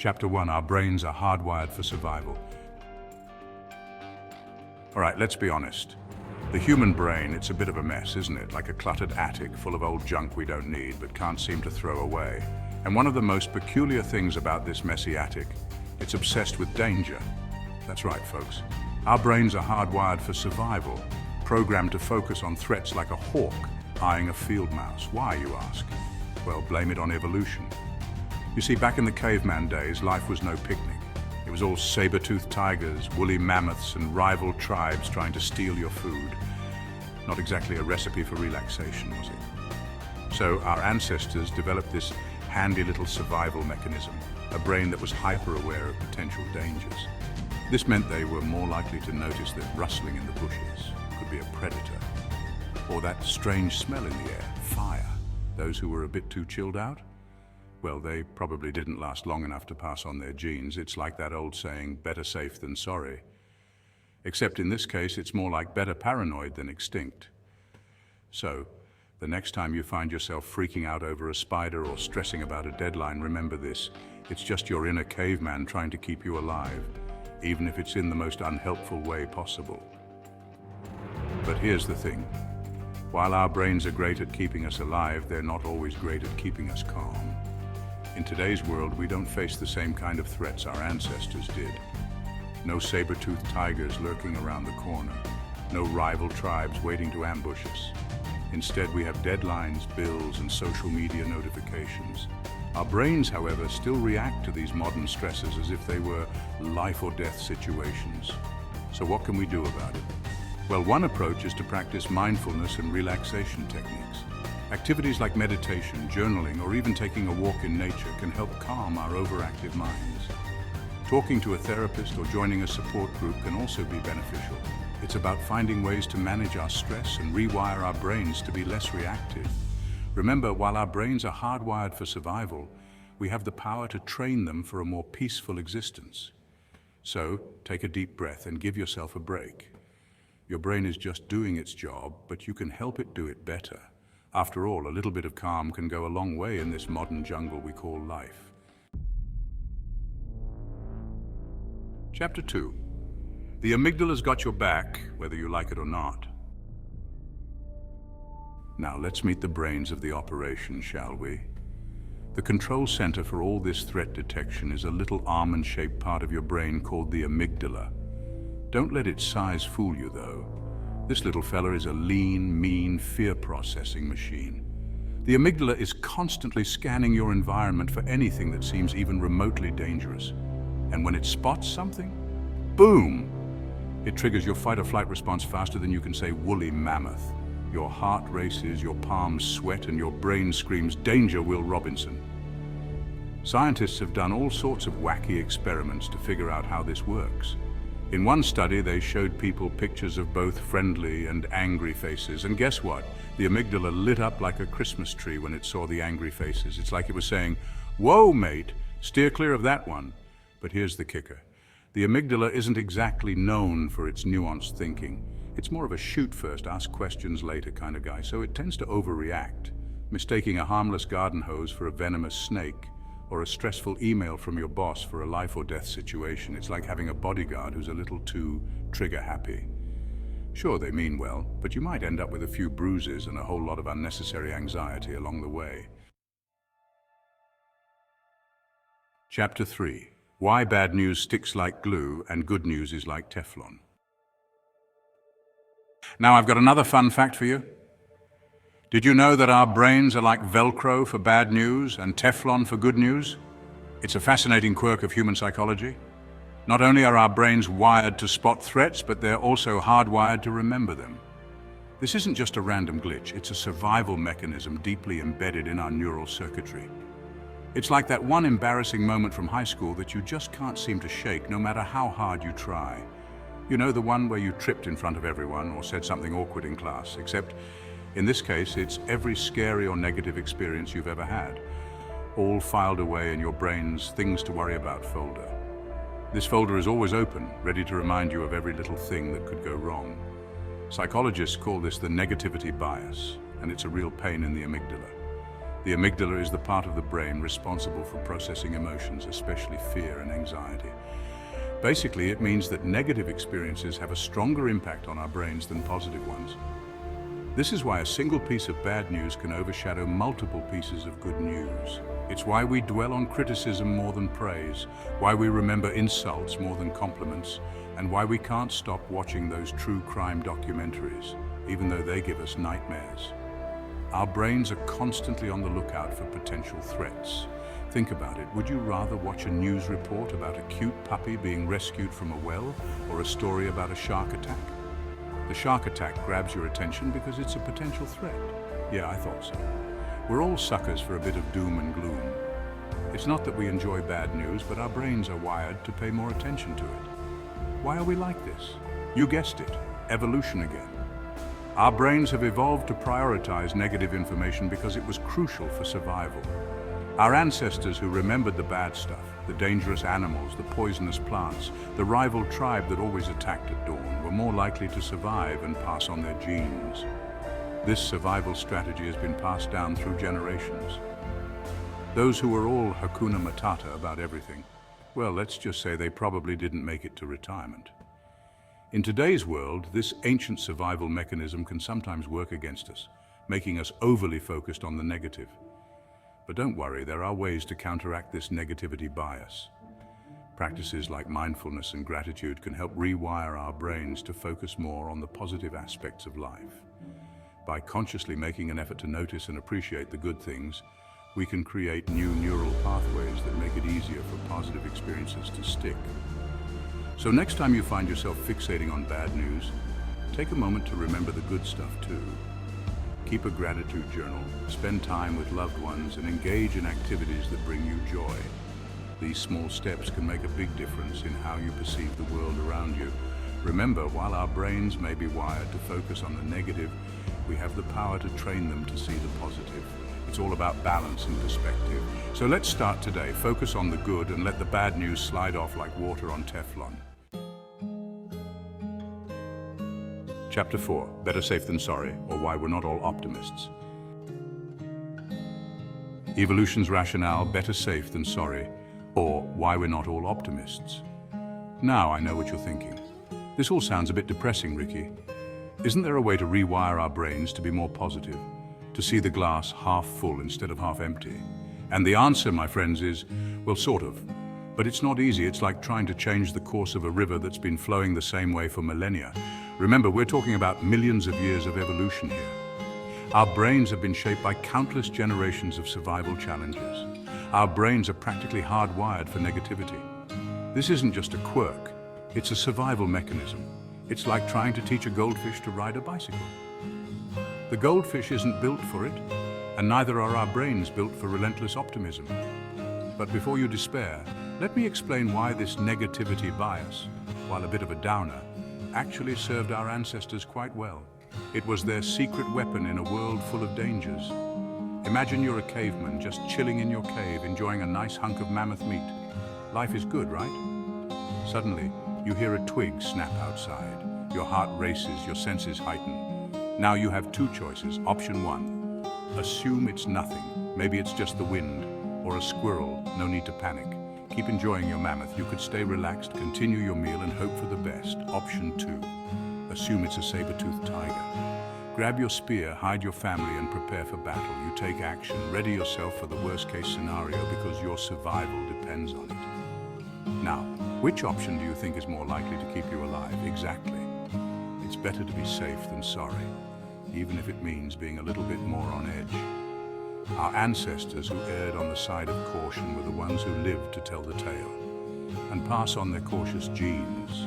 Chapter 1, our brains are hardwired for survival. All right, let's be honest. The human brain, it's a bit of a mess, isn't it? Like a cluttered attic full of old junk we don't need but can't seem to throw away. And one of the most peculiar things about this messy attic, it's obsessed with danger. That's right, folks. Our brains are hardwired for survival, programmed to focus on threats like a hawk eyeing a field mouse. Why, you ask? Well, blame it on evolution. You see, back in the caveman days, life was no picnic. It was all saber-toothed tigers, woolly mammoths, and rival tribes trying to steal your food. Not exactly a recipe for relaxation, was it? So our ancestors developed this handy little survival mechanism, a brain that was hyper-aware of potential dangers. This meant they were more likely to notice that rustling in the bushes could be a predator, or that strange smell in the air, fire. Those who were a bit too chilled out? Well, they probably didn't last long enough to pass on their genes. It's like that old saying, better safe than sorry. Except in this case, it's more like better paranoid than extinct. So, the next time you find yourself freaking out over a spider or stressing about a deadline, remember this. It's just your inner caveman trying to keep you alive, even if it's in the most unhelpful way possible. But here's the thing. While our brains are great at keeping us alive, they're not always great at keeping us calm. In today's world, we don't face the same kind of threats our ancestors did. No saber-toothed tigers lurking around the corner. No rival tribes waiting to ambush us. Instead, we have deadlines, bills, and social media notifications. Our brains, however, still react to these modern stresses as if they were life or death situations. So what can we do about it? Well, one approach is to practice mindfulness and relaxation techniques. Activities like meditation, journaling, or even taking a walk in nature can help calm our overactive minds. Talking to a therapist or joining a support group can also be beneficial. It's about finding ways to manage our stress and rewire our brains to be less reactive. Remember, while our brains are hardwired for survival, we have the power to train them for a more peaceful existence. So, take a deep breath and give yourself a break. Your brain is just doing its job, but you can help it do it better. After all, a little bit of calm can go a long way in this modern jungle we call life. Chapter 2. The amygdala's got your back, whether you like it or not. Now let's meet the brains of the operation, shall we? The control center for all this threat detection is a little almond-shaped part of your brain called the amygdala. Don't let its size fool you, though. This little fella is a lean, mean, fear-processing machine. The amygdala is constantly scanning your environment for anything that seems even remotely dangerous. And when it spots something, boom! It triggers your fight-or-flight response faster than you can say woolly mammoth. Your heart races, your palms sweat, and your brain screams, "Danger, Will Robinson." Scientists have done all sorts of wacky experiments to figure out how this works. In one study, they showed people pictures of both friendly and angry faces, and guess what? The amygdala lit up like a Christmas tree when it saw the angry faces. It's like it was saying, "Whoa, mate, steer clear of that one." But here's the kicker. The amygdala isn't exactly known for its nuanced thinking. It's more of a shoot first, ask questions later kind of guy, so it tends to overreact, mistaking a harmless garden hose for a venomous snake, or a stressful email from your boss for a life or death situation. It's like having a bodyguard who's a little too trigger happy. Sure, they mean well, but you might end up with a few bruises and a whole lot of unnecessary anxiety along the way. Chapter 3. Why bad news sticks like glue and good news is like Teflon. Now I've got another fun fact for you. Did you know that our brains are like Velcro for bad news and Teflon for good news? It's a fascinating quirk of human psychology. Not only are our brains wired to spot threats, but they're also hardwired to remember them. This isn't just a random glitch, it's a survival mechanism deeply embedded in our neural circuitry. It's like that one embarrassing moment from high school that you just can't seem to shake no matter how hard you try. You know, the one where you tripped in front of everyone or said something awkward in class, except in this case, it's every scary or negative experience you've ever had, all filed away in your brain's things to worry about folder. This folder is always open, ready to remind you of every little thing that could go wrong. Psychologists call this the negativity bias, and it's a real pain in the amygdala. The amygdala is the part of the brain responsible for processing emotions, especially fear and anxiety. Basically, it means that negative experiences have a stronger impact on our brains than positive ones. This is why a single piece of bad news can overshadow multiple pieces of good news. It's why we dwell on criticism more than praise, why we remember insults more than compliments, and why we can't stop watching those true crime documentaries, even though they give us nightmares. Our brains are constantly on the lookout for potential threats. Think about it. Would you rather watch a news report about a cute puppy being rescued from a well, or a story about a shark attack? The shark attack grabs your attention because it's a potential threat. Yeah, I thought so. We're all suckers for a bit of doom and gloom. It's not that we enjoy bad news, but our brains are wired to pay more attention to it. Why are we like this? You guessed it, evolution again. Our brains have evolved to prioritize negative information because it was crucial for survival. Our ancestors who remembered the bad stuff, the dangerous animals, the poisonous plants, the rival tribe that always attacked at dawn, were more likely to survive and pass on their genes. This survival strategy has been passed down through generations. Those who were all Hakuna Matata about everything, well, let's just say they probably didn't make it to retirement. In today's world, this ancient survival mechanism can sometimes work against us, making us overly focused on the negative. But don't worry, there are ways to counteract this negativity bias. Practices like mindfulness and gratitude can help rewire our brains to focus more on the positive aspects of life. By consciously making an effort to notice and appreciate the good things, we can create new neural pathways that make it easier for positive experiences to stick. So next time you find yourself fixating on bad news, take a moment to remember the good stuff too. Keep a gratitude journal, spend time with loved ones, and engage in activities that bring you joy. These small steps can make a big difference in how you perceive the world around you. Remember, while our brains may be wired to focus on the negative, we have the power to train them to see the positive. It's all about balance and perspective. So let's start today. Focus on the good and let the bad news slide off like water on Teflon. Chapter 4, Better Safe Than Sorry, or Why We're Not All Optimists. Evolution's rationale, better safe than sorry, or why we're not all optimists. Now I know what you're thinking. This all sounds a bit depressing, Ricky. Isn't there a way to rewire our brains to be more positive, to see the glass half full instead of half empty? And the answer, my friends, is, well, sort of. But it's not easy. It's like trying to change the course of a river that's been flowing the same way for millennia. Remember, we're talking about millions of years of evolution here. Our brains have been shaped by countless generations of survival challenges. Our brains are practically hardwired for negativity. This isn't just a quirk, it's a survival mechanism. It's like trying to teach a goldfish to ride a bicycle. The goldfish isn't built for it, and neither are our brains built for relentless optimism. But before you despair, let me explain why this negativity bias, while a bit of a downer, actually served our ancestors quite well. It was their secret weapon in a world full of dangers. Imagine you're a caveman just chilling in your cave, enjoying a nice hunk of mammoth meat. Life is good, right? Suddenly, you hear a twig snap outside. Your heart races, your senses heighten. Now you have two choices. Option 1, assume it's nothing. Maybe it's just the wind, or a squirrel. No need to panic. Keep enjoying your mammoth. You could stay relaxed, continue your meal, and hope for the best. Option 2, assume it's a saber-toothed tiger. Grab your spear, hide your family, and prepare for battle. You take action. Ready yourself for the worst-case scenario because your survival depends on it. Now, which option do you think is more likely to keep you alive? Exactly. It's better to be safe than sorry, even if it means being a little bit more on edge. Our ancestors who erred on the side of caution were the ones who lived to tell the tale and pass on their cautious genes.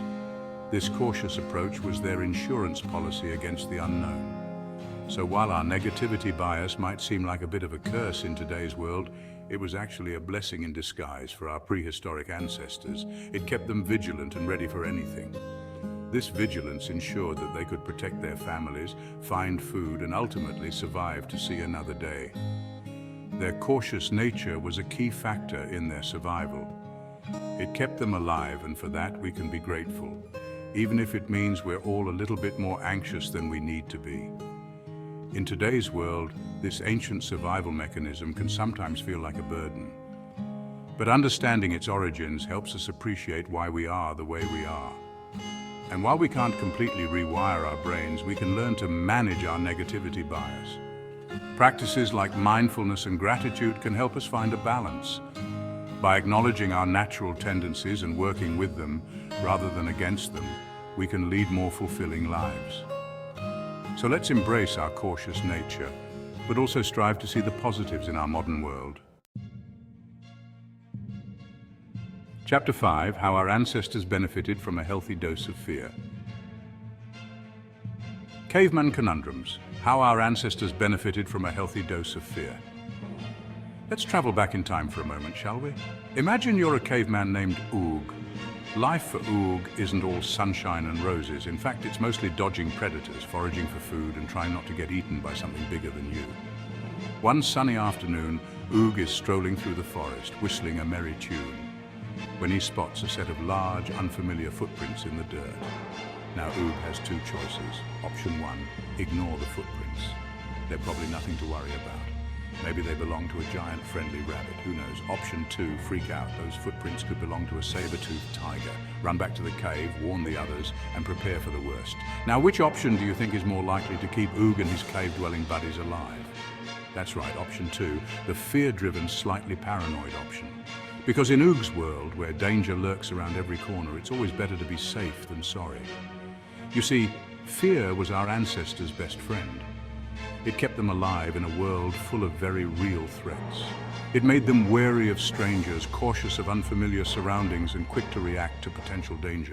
This cautious approach was their insurance policy against the unknown. So while our negativity bias might seem like a bit of a curse in today's world, it was actually a blessing in disguise for our prehistoric ancestors. It kept them vigilant and ready for anything. This vigilance ensured that they could protect their families, find food, and ultimately survive to see another day. Their cautious nature was a key factor in their survival. It kept them alive, and for that we can be grateful, even if it means we're all a little bit more anxious than we need to be. In today's world, This ancient survival mechanism can sometimes feel like a burden. But understanding its origins helps us appreciate why we are the way we are. And while we can't completely rewire our brains, we can learn to manage our negativity bias. Practices like mindfulness and gratitude can help us find a balance. By acknowledging our natural tendencies and working with them rather than against them, we can lead more fulfilling lives. So let's embrace our cautious nature, but also strive to see the positives in our modern world. Chapter 5, How Our Ancestors Benefited from a Healthy Dose of Fear. Caveman Conundrums, How Our Ancestors Benefited from a Healthy Dose of Fear. Let's travel back in time for a moment, shall we? Imagine you're a caveman named Oog. Life for Oog isn't all sunshine and roses. In fact, it's mostly dodging predators, foraging for food, and trying not to get eaten by something bigger than you. One sunny afternoon, Oog is strolling through the forest, whistling a merry tune, when he spots a set of large, unfamiliar footprints in the dirt. Now Oog has two choices. Option 1, ignore the footprints. They're probably nothing to worry about. Maybe they belong to a giant friendly rabbit, who knows. Option 2, freak out. Those footprints could belong to a saber-toothed tiger. Run back to the cave, warn the others, and prepare for the worst. Now, which option do you think is more likely to keep Oog and his cave-dwelling buddies alive? That's right, option 2, the fear-driven, slightly paranoid option. Because in Oog's world, where danger lurks around every corner, it's always better to be safe than sorry. You see, fear was our ancestors' best friend. It kept them alive in a world full of very real threats. It made them wary of strangers, cautious of unfamiliar surroundings, and quick to react to potential danger.